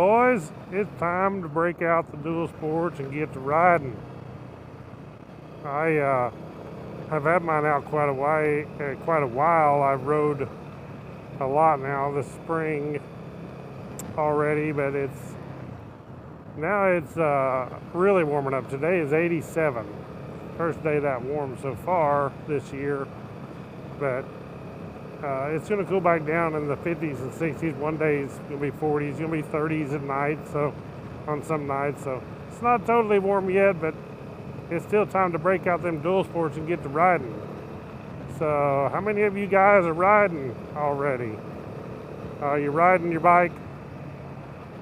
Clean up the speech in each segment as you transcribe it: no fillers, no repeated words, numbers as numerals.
boys, it's time to break out the dual sports and get to riding. I have had mine out quite a while. I've rode a lot now this spring already, but it's really warming up. Today is 87. First day that warm so far this year, but it's going to cool back down in the 50s and 60s. One day it's going to be 40s, it's going to be 30s at night, so on some nights. So it's not totally warm yet, but it's still time to break out them dual sports and get to riding. So how many of you guys are riding already? Are you riding your bike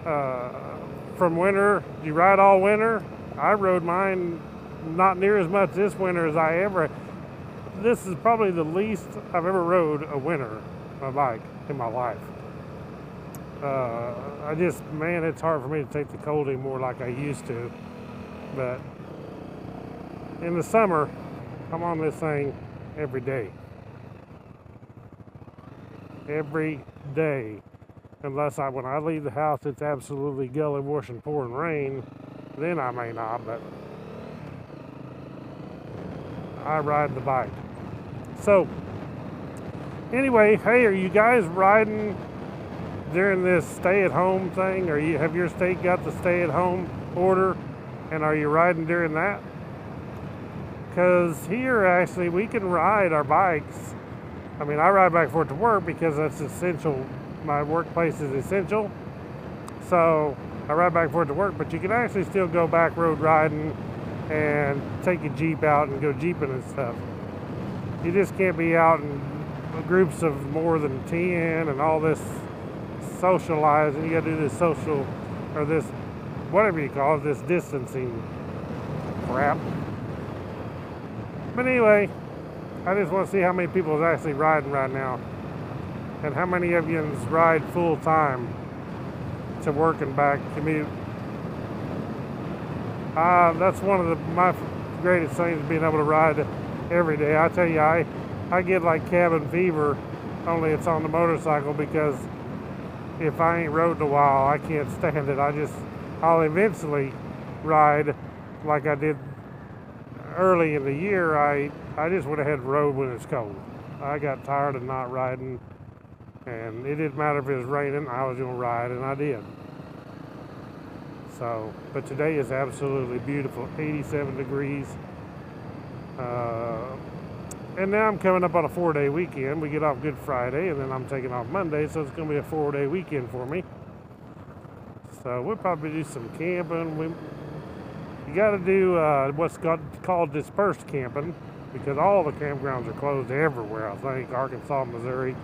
from winter? Do you ride all winter? I rode mine not near as much this winter as I ever. This is probably the least I've ever rode a winter a bike in my life. Man, it's hard for me to take the cold anymore like I used to. But in the summer, I'm on this thing every day. Every day. Unless when I leave the house, it's absolutely gully washing, pouring rain. Then I may not, but I ride the bike. So, anyway, hey, are you guys riding during this stay-at-home thing? Have your state got the stay-at-home order, and are you riding during that? Because here, actually, we can ride our bikes. I mean, I ride back and forth to work because that's essential. My workplace is essential. So, I ride back and forth to work, but you can actually still go back road riding and take a Jeep out and go Jeeping and stuff. You just can't be out in groups of more than 10 and all this socializing. You got to do this social, or this, whatever you call it, this distancing crap. But anyway, I just want to see how many people is actually riding right now, and how many of you ride full time to work and back commute. That's one of my greatest things, being able to ride every day. I tell you, I get like cabin fever, only it's on the motorcycle, because if I ain't rode in a while, I can't stand it. I'll eventually ride like I did early in the year. I just went ahead and rode when it's cold. I got tired of not riding, and it didn't matter if it was raining, I was going to ride, and I did. So, but today is absolutely beautiful, 87 degrees. And now I'm coming up on a 4-day weekend. We get off Good Friday, and then I'm taking off Monday, so it's going to be a 4-day weekend for me. So we'll probably do some camping. You got to do what's called dispersed camping, because all the campgrounds are closed everywhere, I think, Arkansas, Missouri.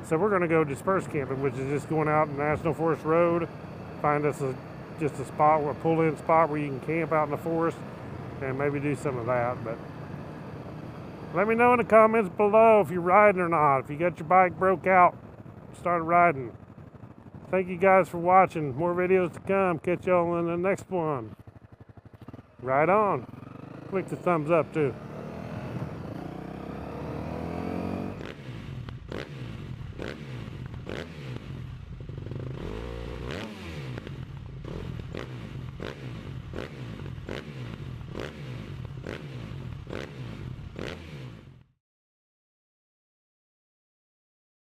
So we're going to go dispersed camping, which is just going out on National Forest Road, find us just a spot, a pull-in spot where you can camp out in the forest, and maybe do some of that. But let me know in the comments below if you're riding or not. If you got your bike broke out, started riding. Thank you guys for watching. More videos to come. Catch y'all in the next one. Right on. Click the thumbs up too.